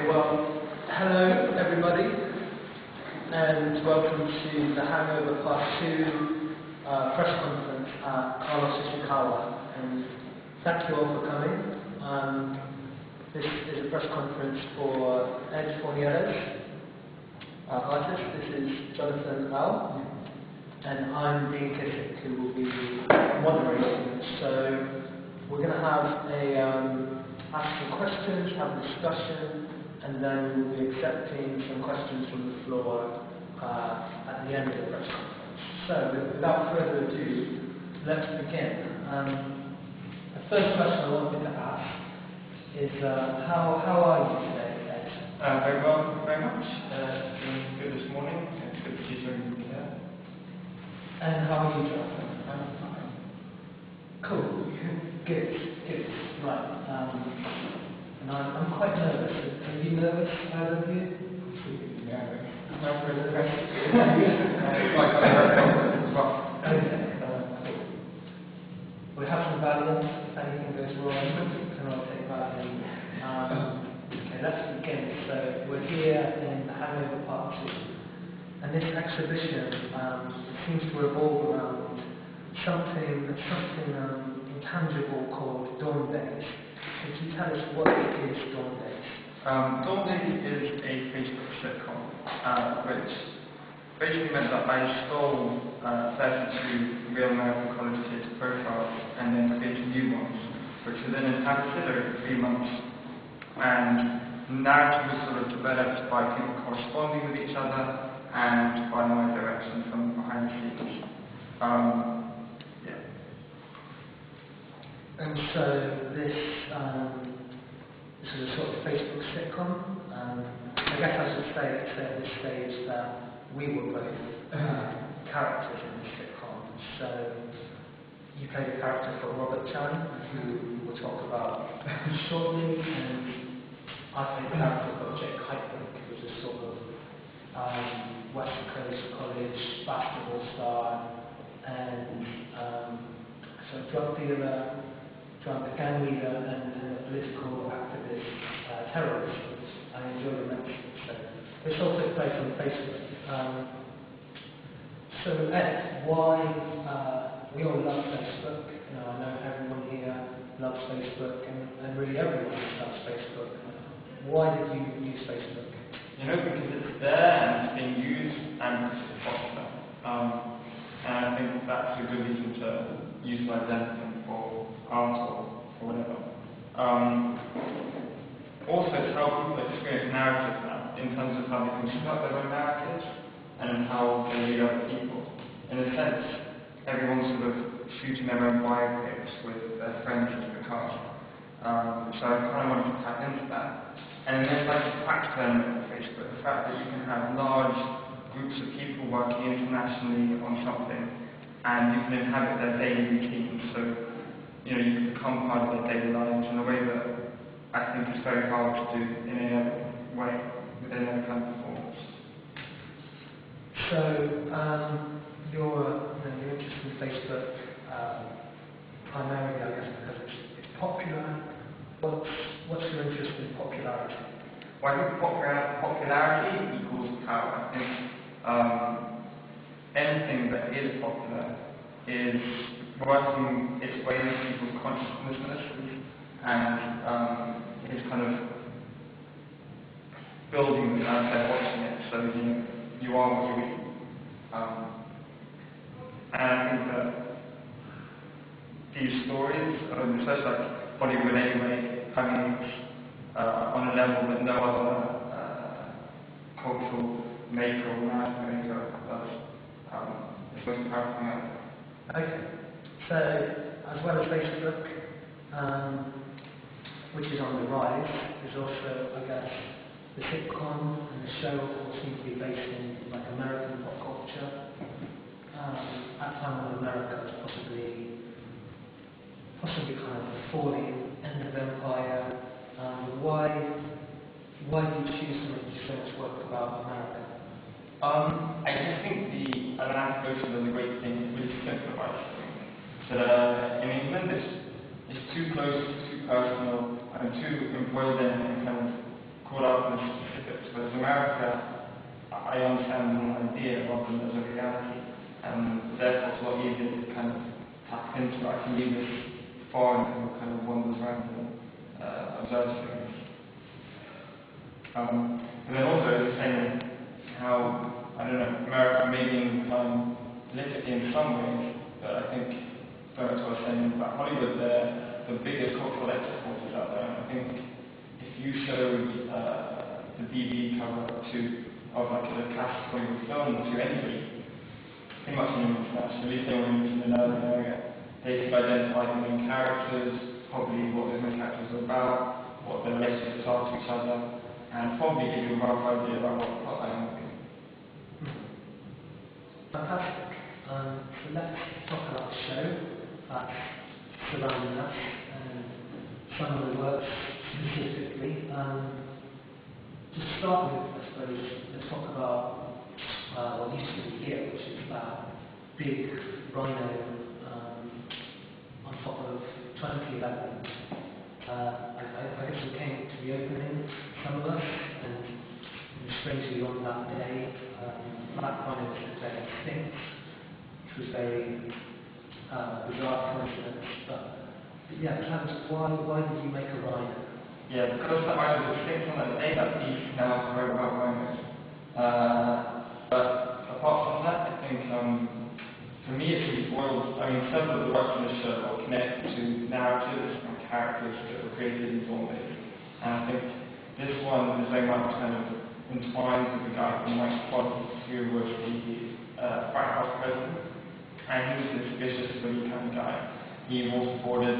Okay, well, hello everybody, and welcome to the Hangover Part 2 press conference at Carlos Ishikawa. And thank you all for coming. This is a press conference for Ed Fornieles, artist. This is Jonathan Al, and I'm Dean Kissick, who will be moderating. So we're going to have ask some questions, have a discussion, and then we'll be accepting some questions from the floor at the end of the press conference. So without further ado, let's begin. The first question I wanted to ask is how are you today, Ed? Very well, very much. Doing good this morning. It's good to see everybody here. And how are you, Jonathan? I'm fine. Cool. Good. Right. And I'm quite nervous. Are you nervous, either of you? Nervous. Not for the rest. Okay. Cool. We have some Valiant. If anything goes wrong, and I'll take Valiant. Okay, let's begin. So we're here in the Hangover Part 2, and this exhibition seems to revolve around something intangible called Dawn Days. Could you tell us what is Dawn Days? Dawn Days is a Facebook sitcom, which basically meant that I stole 32 real American college kids' profiles and then created new ones, which were then inhabited over 3 months. And narrative was sort of developed by people corresponding with each other and by my direction from behind the scenes. And so this is a sort of Facebook sitcom. I guess I should say at this stage that we were both characters in the sitcom. So you played a character for Robert Chan, who we'll talk about shortly, and I played a character for Jake Heitwick, who's a sort of West Coast college basketball star and so drug dealer, gang leader, and a political activist, terrorist, which I enjoyed immensely. So this all took place on Facebook. So Ed, why we all love Facebook? You know, I know everyone here loves Facebook, and really everyone loves Facebook. Why did you use Facebook? You know, because it's there and it's being used and it's popular. And I think that's a good reason to utilize anything for art or whatever. Also, it's how people experience narratives now, in terms of how they construct their own narratives and how they read other people. In a sense, everyone's sort of shooting their own biopics with their friends as the cast. So I kind of wanted to tap into that. And then there's like the practical element of Facebook, the fact that you can have large groups of people working internationally on something, and you can inhabit their daily routines. So, you know, you can become part of their daily lives in a way that I think is very hard to do in any other way, with any other kind of performance. So, your interest in Facebook, primarily, I guess, because it's popular. What's your interest in popularity? Well, I think popularity equals power. I think anything that is popular is working its way into people's consciousness and is kind of building them as they're watching it. So you are what you eat. And I think that these stories, especially like Hollywood anyway, coming on a level that no other cultural maker or narrative maker does. It's most powerful now. Okay. So, as well as Facebook, which is on the rise, there's also, I guess, the sitcom and the show all seem to be based in like American pop culture. At a time when America was possibly kind of falling, end of empire. Why did you choose to make so much work about America? I just think the Atlantic Ocean does a great thing. It really simplifies things. That in England it's too close, too personal, and too embroiled in and kind of caught up rather than specifics. Whereas America, I understand an idea rather than as a reality, and therefore it's a lot easier to kind of tap into. I can leave this foreign and kind of wanders around and observe things. And then also it's saying how, I don't know, America may be inclined politically in some ways, but I think, going to what I was saying about Hollywood, they're the biggest cultural exporters out there. And I think if you show the DVD cover of like a classic Hollywood film to anybody, pretty much anyone international, at least anyone in the urban area, they could identify the main characters, probably what those main characters are about, what their relationships are to each other, and probably give you a rough idea about what the plotline will be. Fantastic. So let's talk about the show that's surrounding us and some of the works specifically. To start with, I suppose, let's talk about what used to be here, which is that big rhino on top of 20 elements. I guess we came to the opening, some of us, and strangely on that day, black rhinos declared extinct, which was very bizarre coincidence. But yeah, Clarence, why did you make a rhino? Yeah, because that rhino was extinct on that day, that beast now wrote about rhinos. But apart from that, I think for me it really boils, I mean, several of the works in the show are connected to narratives and characters that were created in zombies. And I think this one is very much kind of entwined with the guy from Mike Quad, who was the White House president. And he was this vicious, bully kind of guy. He waterboarded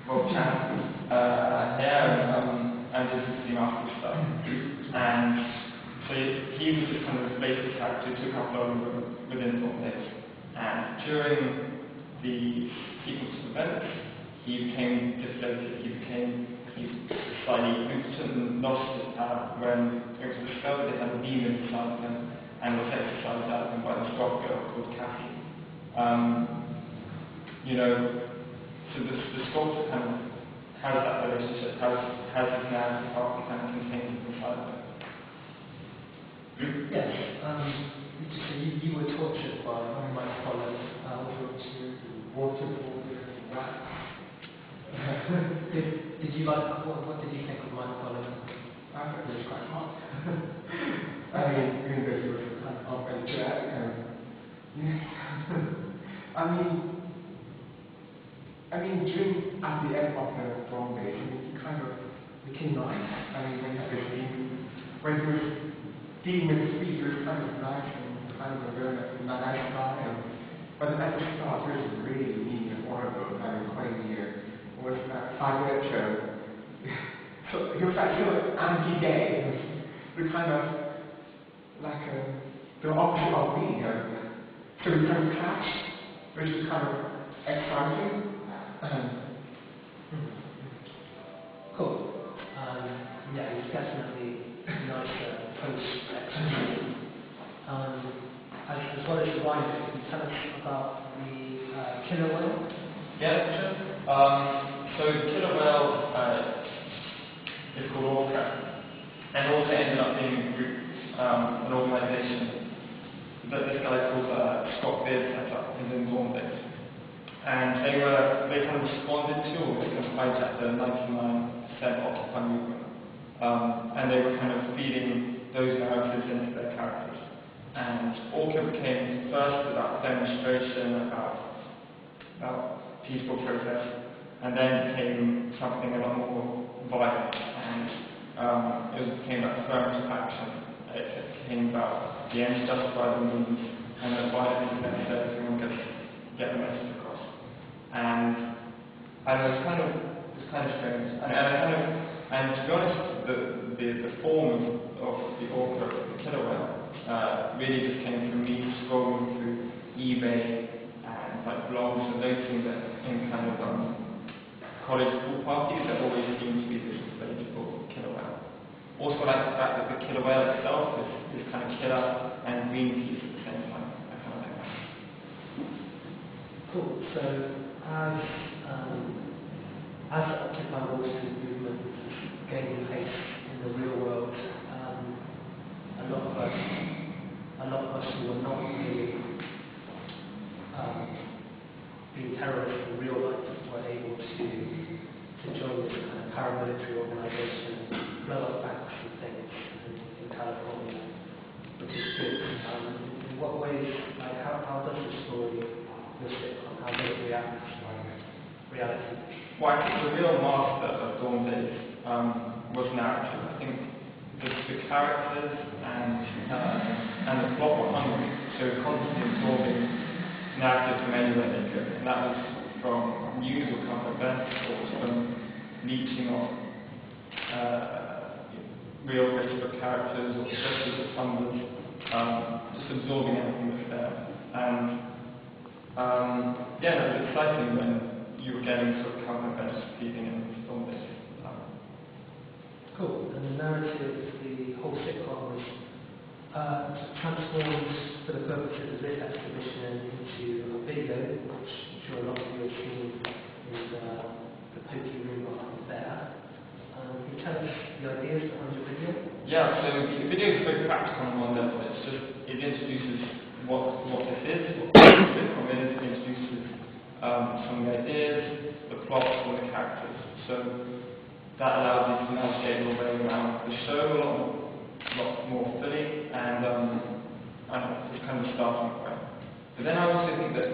Rob Chan and did some nasty stuff. And so he was this kind of basic character who took up over within zombies. And during the sequence of events, he became deflated. He slightly impotent and lost his power when it was discovered they had a demon inside him and was exercised out of him by this rock girl called Cassie. So the sculpture kind of has that relationship, has his narrative arc kind of contained inside of it. Yes, you were tortured by my colleague, waterboarded rats. Did you like, what did you think of my colleague? I thought it was quite hot. I mean, even though he was kind of up and drag, I mean, during at the end of the drum days, he kind of became nice. I mean, when he had this demon, when he was dealing with the speed, he was kind of nice and kind of a very nice guy. But at the start, he was really mean and horrible, kind of crazy. It was that 5-minute show. So he was like sort of anti-gay. He was kind of like the opposite of me. So we kind of clashed, which was kind of exciting. Cool. Yeah, it was definitely nicer post-execution. As well as the rhino, can you tell us about the killer whale? Yeah, sure. So killer whale is called Orca, and Orca ended up being a group, an organisation that this guy called Scott Beard set up in Zombies. And they kind of responded to, or they kind of hijacked the 99% Occupy movement. And they were kind of feeding those narratives into their characters. And Orca became first about demonstration, about peaceful protest, and then became something a lot more violent. And it became about affirmative action. It became about the ends justify the means, and that violence is necessary if you want to get the message across. And I know it's kind of strange. And to be honest, the form of the Orca, the killer whale, really just came from me scrolling through eBay and like blogs and noticing that in kind of college pool parties there always seems to be this inflatable killer whale. Also, I like the fact that the killer whale itself is kind of killer and Greenpeace at the same time. I kind of like that. Cool. So as the Occupy Wall Street movement is gaining pace in what ways, like how does the story, the sitcom, how does it react to reality? Well, I think the real master of Dawn Days was narrative. I think the characters and the plot were hungry, so constantly absorbing narrative from anywhere they could. And that was from news or current events, or it was from leeching on real Facebook characters or pictures of tumblers, just absorbing everything that's there. And yeah, it was exciting when you were getting sort of current events feeding into Dawn Days. Cool. And the narrative, the whole sitcom was transformed for the purposes of this exhibition into a video, which I'm sure a lot of you have seen in the Pokey room behind there. Can you tell us the ideas behind your video? Yeah, so the video is very practical on one level. It introduces what this is, what the sitcom is, it introduces some of the ideas, the plot, and the characters. So that allows you to navigate your way around the show a lot more fully, and it's kind of a starting point. But then I also think that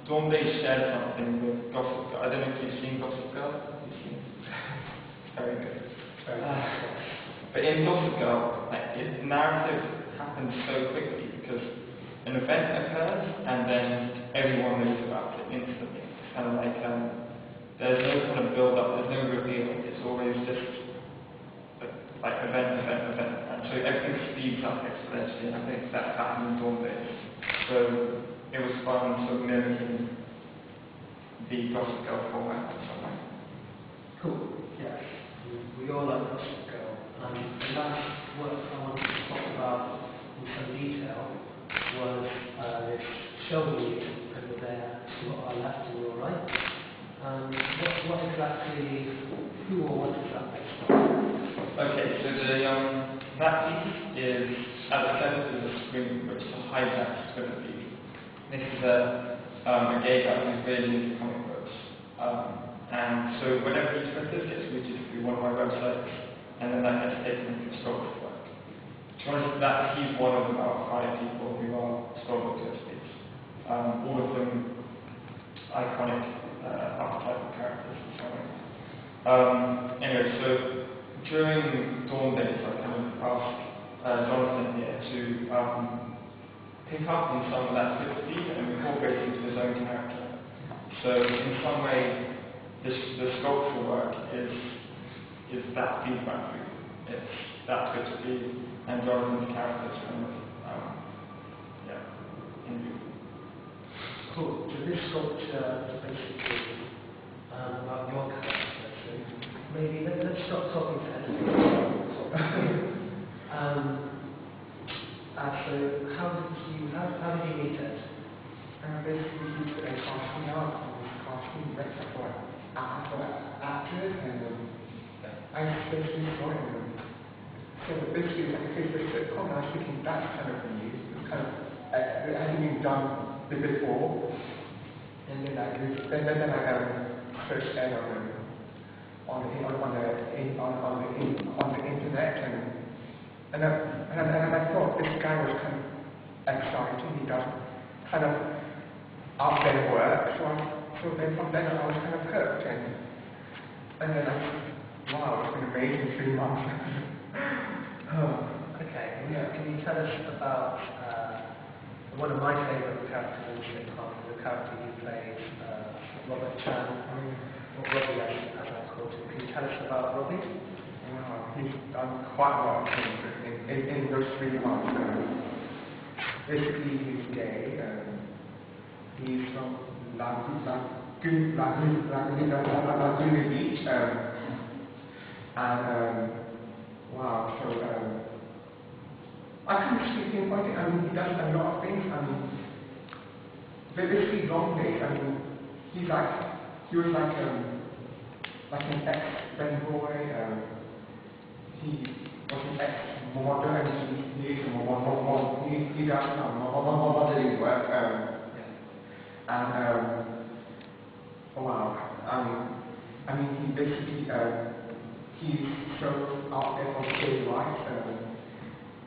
Dawn Days shared something with Gossip Girl. I don't know if you've seen Gossip Girl. You've seen it? Very good. But in Gossip Girl, the narrative happens so quickly because an event occurs and then everyone knows about it instantly. It's kind of like there's no kind of build-up, there's no reveal. It's always just like event, and so everything speeds up exponentially. And I think that happened in Dawn Days. So it was fun sort of mimicking the Gossip Girl format in some way. Cool. Yes. We all love Gossip Girl. The last work I wanted to talk about in some detail was this show meeting over there to our left and your right. What exactly, who or what is that based on? Okay, so that piece is at the center of the screen, which is a hijacked Twitter feed. This is a gay guy who's really into comic books. And so whenever he twitters, it's routed through one of my websites, and then that gets taken into photography work. He's one of about 5 people who are photographer feeds. All of them iconic archetypal characters and so on. Anyway, so during Dawn Days, I kind of asked Jonathan here to pick up on some of that sympathy and incorporate it into his own character. So in some way, the sculptural work is that feedback loop. It's that Twitter feed and Jonathan's characters kind of in view. Cool. So this sculpture is basically about your character. So maybe let's stop talking to Ed. So how did you meet Ed? Basically, he's a casting out, casting director for actors, and I basically joined them. So basically, like I said, the sitcom, I was thinking that's kind of new. It's kind of, it hasn't been done before. And then I searched Ed on the internet, and I thought this guy was kind of exciting. He does kind of out there work, so then from then I was kind of hooked, and then wow, it's been amazing 3 months. Okay, can you tell us about one of my favourite characters in the sitcom, the character you played, Robert Chan, or Robbie as I called him. Can you tell us about Robbie? Wow, he's done quite a lot of things in those 3 months. Basically, he's gay. He's from Laguna Beach, and wow, so I can't speak pinpoint it. I mean, he does a lot of things. I mean, basically Long Days. I mean, he was like an ex-Benboy. He was an ex-model, and he does modeling work. And wow, I mean, he basically he's so out there for gay rights.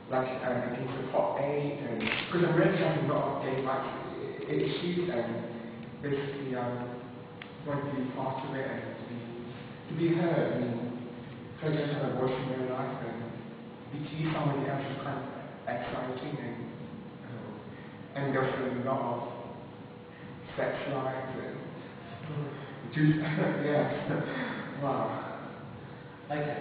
against the top 8, and because America has a lot of gay rights issues, and basically want to be part of it and to be heard. I mean, trying to have a voice in their life and to see somebody else is kind of exciting, and there's a lot of sex lives and just yeah. Wow. Okay.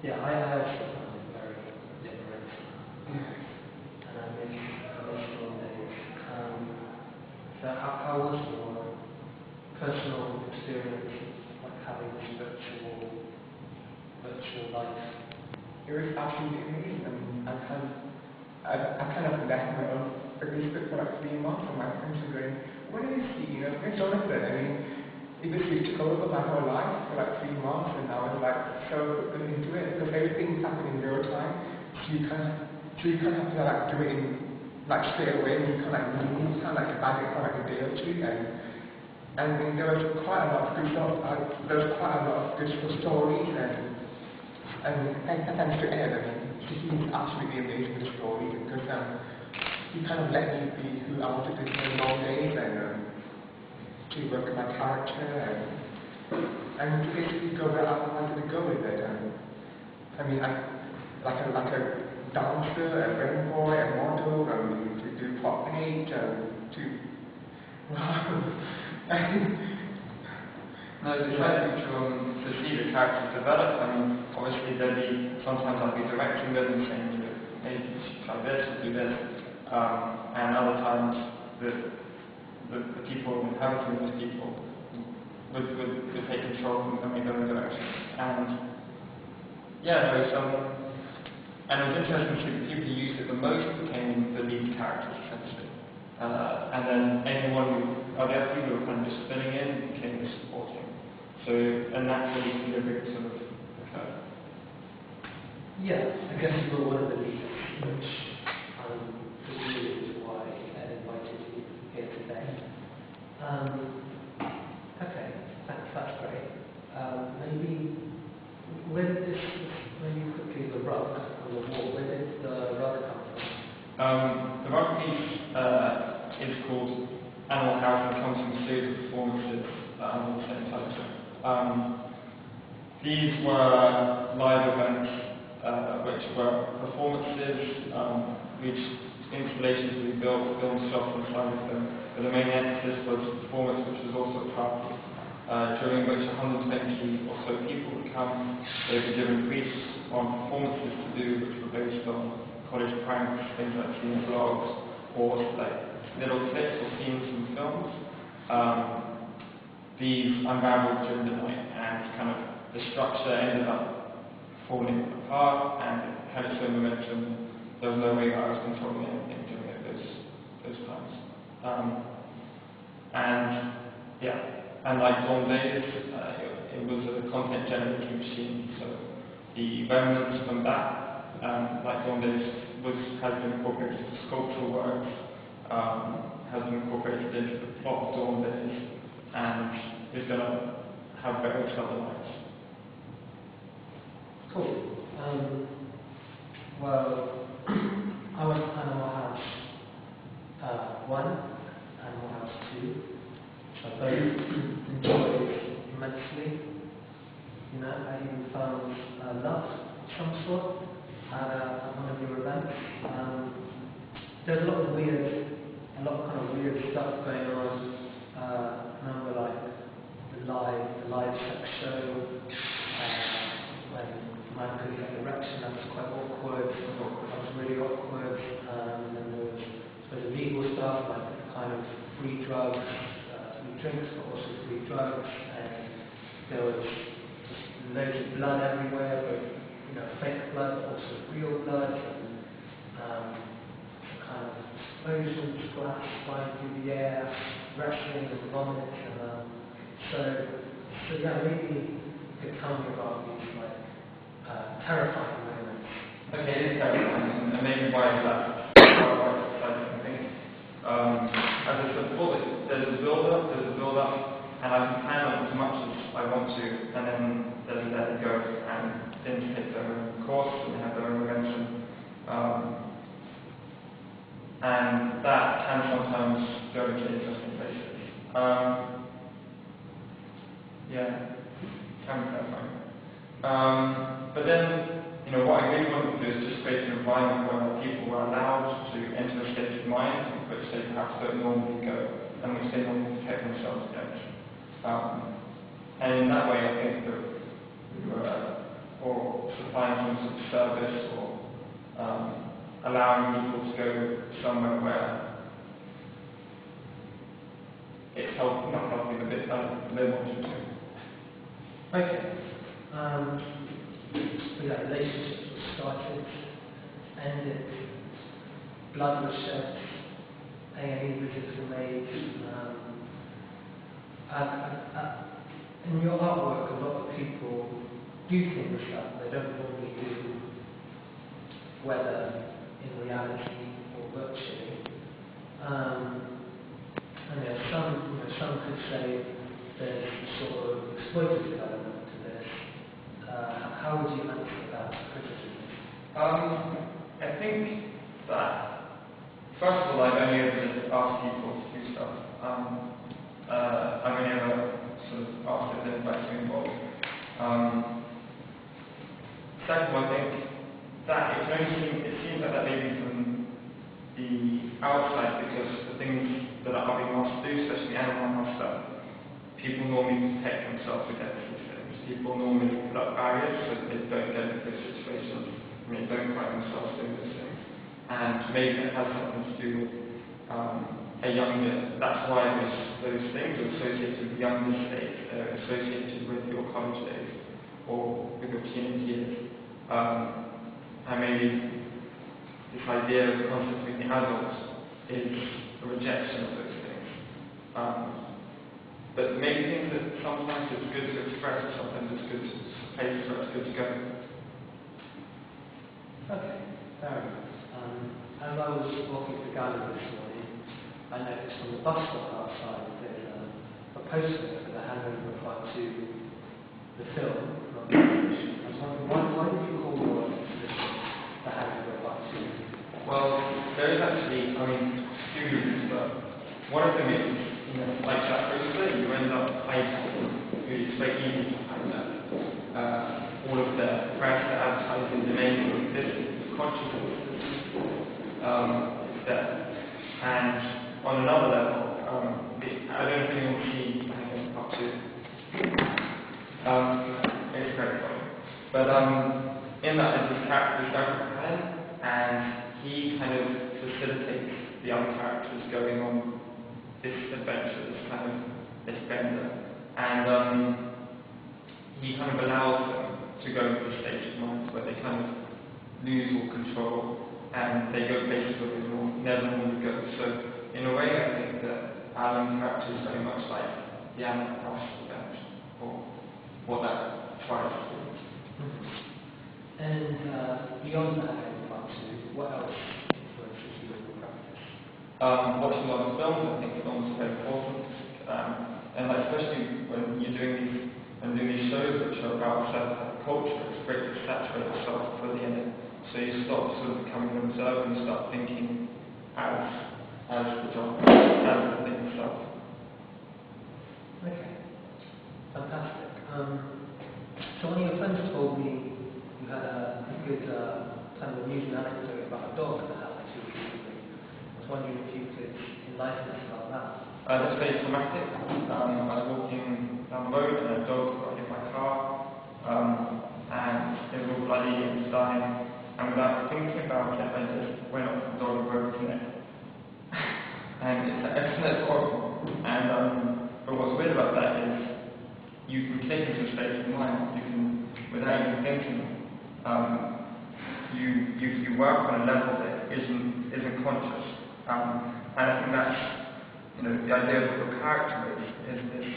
Yeah, I also found it very liberating. And I miss your days. So how was your personal experience, like having this virtual life? It was absolutely amazing. I mean, I kind of left my own Facebook for like 3 months, and my friends were going, "What is he? You know, where's Jonathan?" I mean, it basically took over my whole life for like 3 months, and I was like so into it because everything's happening in real time. So you kind of have to like do it in like straight away, and you kind of like move, kind of like bag it for like a day or two, and there was quite a lot of good stuff. There was quite a lot of good stories, and thanks to Ed. I mean, he's absolutely amazing with the stories because he kind of let me be who I wanted to be in long days, and to work with my character and to basically go where I wanted to go with it. I mean, like a dancer, a rainbow, a model, to do pop 8, No, it's exciting to see the characters develop. I mean, obviously sometimes I'll be directing them and saying, maybe you should try this or do this, and other times the people inhabiting those people would take control and make their own direction. And yeah, it was interesting to see the people who used it the most became the lead characters essentially. And then the other people who were kind of just filling in became the supporting. So a natural equilibrium sort of occurred. Yeah, I guess you were one of the leaders, which is why Ed invited you here today. Okay, that's great. Maybe quickly the rug on the wall, where did the rug come from? The rug piece is called Animal House and comes from a series of performances on the same title. These were live events which were performances, which installations we built, filmed shots inside of them. But the main emphasis was performance, which was also a party, during which 120 or so people would come. They would be given briefs on performances to do, which were based on college pranks, things like teen vlogs, or like little clips or scenes from films. These unraveled during the night, and kind of the structure ended up falling apart, and it had its own momentum. There was no way that I was controlling anything during those times. And like Dawn Days, it was a content generating machine. So the remnants from that, like Dawn Days, has been incorporated into sculptural works, has been incorporated into the plot of Dawn Days, and is going to have various other lives. Cool. Well, I went to Animal House 1, Animal House 2, which I both enjoyed immensely. You know, I even found love of some sort at one of your events. There's a lot of kind of weird stuff going on. I remember like the live sex show when the man couldn't get an erection. That was quite awkward. That was really awkward. And then there was sort of legal stuff like kind of free drugs, free drinks, but also free drugs. And there was just loads of blood everywhere, both fake blood, but also real blood. And kind of explosions, glass flying through the air, wrestling and vomit, and so yeah, maybe you could tell me about these like terrifying moments. Okay, it is terrifying, and maybe why is that quite exciting, I think. As I said before, there's a build-up, and I can plan on as much as I want to, and then let it go, and things take their own course and have their own momentum. But then, what I really wanted to do is just create an environment where people were allowed to enter a state of mind which they perhaps don't normally go, and which they normally protect themselves against. And in that way, I think that we were or supplying some sort of service or allowing people to go somewhere where it's not helping a bit they wanted to. Okay. So yeah, relationships were started, ended, blood was shed, A&E visits were made. In your artwork, a lot of people do things that they don't normally do, whether in reality or virtually. And some could say there's sort of exploitative element to this. How would you answer that criticism? I think that, first of all, I've only ever just asked people to do stuff. I've only ever sort of asked if they'd like to be involved. Second, I think that it seems like that maybe from the outside, because the things that are being asked to do, especially animal health stuff, people normally protect themselves against these things. People normally put up barriers so that they don't get into those situations, and they don't find themselves doing those things. And maybe that has something to do with that's why those things are associated with younger states, they're associated with your college days, or with your teenage years. And maybe this idea of concept of the adults is a rejection of those things. But maybe things that sometimes it's good to express, sometimes it's good to place where it's good to go. Okay, fair enough. As I was walking to the gallery this morning, I noticed on the bus stop outside there's a poster for the Hangover Part 2, the film, not the exhibition. I was wondering, why did you call your exhibition the Hangover Part 2? Well, there is actually, two reasons, but one of them is, like that poster, you end up hiding. It's very easy to hide that. All of the press, the advertising, the name, this consciousness is there. And on another level, I don't think you'll see Hangover Part 2. It's very funny. But in that, there's this character, and he kind of facilitates the other characters going on this adventure, this bender, and he kind of allows them to go into the state of mind where they kind of lose all control, and they go places where they never normally go. So in a way, I think that Alan's character is very much like the Animal House event, or what that tries to do. And beyond that, Part 2, what else influences you in your practice? Watching a lot of films, I think films are very important, and especially when you're doing these shows which are about certain culture, it's great to saturate yourself fully in it. So you stop sort of becoming an observer and start thinking as the genre, as the thing itself. Okay, fantastic. So one of your friends told me you had a good kind of amusing anecdote about a dog that happened to you recently. I was wondering if you could enlighten us about that. That's very traumatic. I was walking down the road and a dog got hit by a car, and it was all bloody and was dying. And without thinking about it, I just went up to the dog and broke its neck. And it's horrible. And but what's weird about that is you can take into a state of mind. You can, without even thinking, you work on a level that isn't conscious. And I think that's the idea of what your character is this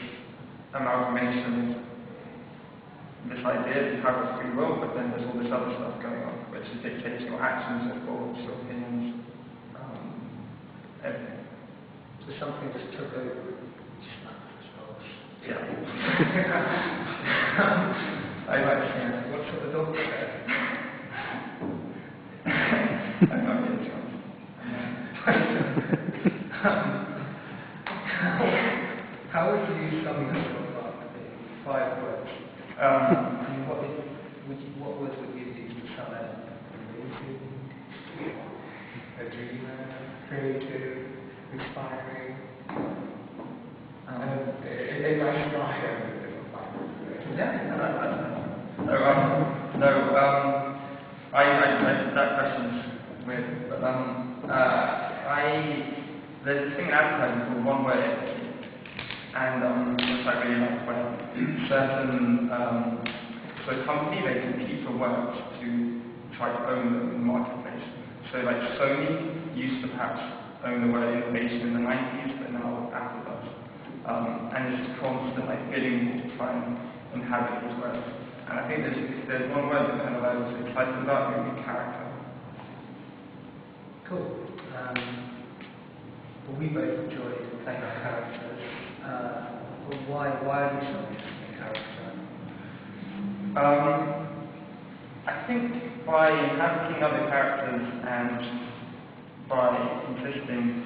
amalgamation. This idea that you have a free will, but then there's all this other stuff going on, which is dictating your actions, your thoughts, your opinions, everything. So something just took over. Yeah. I like to hear it. What sort of dog was that? I'm not really sure. How would you sum yourself up in 5 words? What would advertising called One Way, and which I really like where certain so a company, they compete for work to try to own them in the marketplace. So like Sony used to perhaps own the word innovation in the 90s, but now Apple does. And it's a constant like bidding to try and inhabit these words. And I think if there's one word that kind of I was excited about, it would be character. Cool. Well, we both enjoyed playing our characters. But why are you so interested in character? I think by inhabiting other characters and by existing,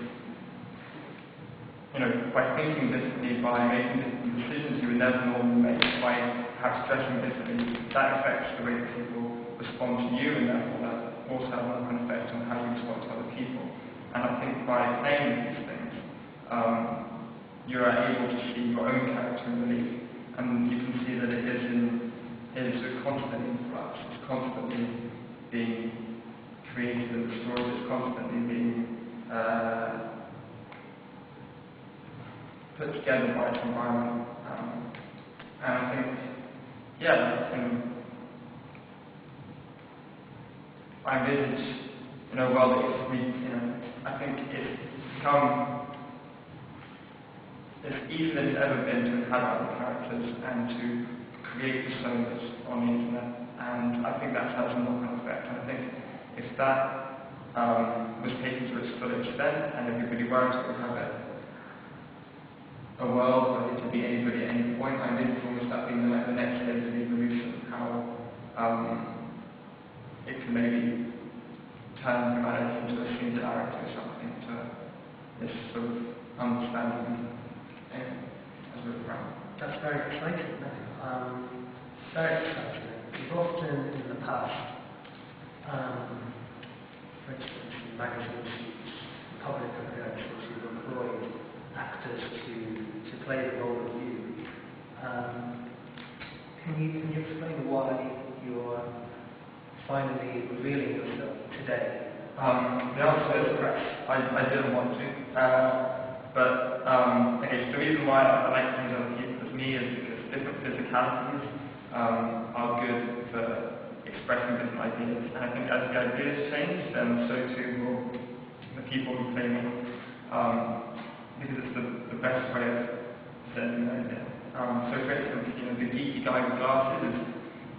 by thinking differently, by making different decisions you would never normally make, by perhaps dressing differently, that affects the way that people respond to you, and therefore that also has an effect on how you respond to other people. And I think by playing these things, you are able to see your own character in belief, and you can see that it is constantly in flux, it's constantly being created and destroyed, it's constantly being put together by its environment. And I think, I envisage in a world that I think it's become as easy as it's ever been to inhabit other characters and to create personas on the internet, and I think that has a knock-on effect. And I think if that was taken to its full extent and everybody were to inhabit a world where it could be anybody at any point, I think almost that being like the next stage of the evolution of how it can maybe turn humanity into a singularity or something, to this sort of understanding as we're around. That's very exciting. Very exciting. We've often in the past, for instance, in magazine shoots, public appearances, we've employed actors to play the role of you. Can you explain why you're finally revealing yourself today? The answer is I didn't want to. But okay, so the reason why I like to use other people as me is because different physicalities are good for expressing different ideas. And I think as the ideas change, then so too will the people who play me. Because it's the best way of presenting an idea. So for instance, the geeky guy with glasses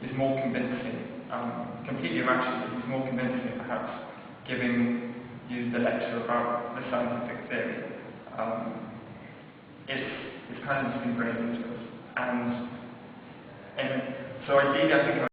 is more convincing, completely irrational, he's more convincing perhaps giving you the lecture about the scientific theory. It's kind of just ingrained into us. And so ideally I think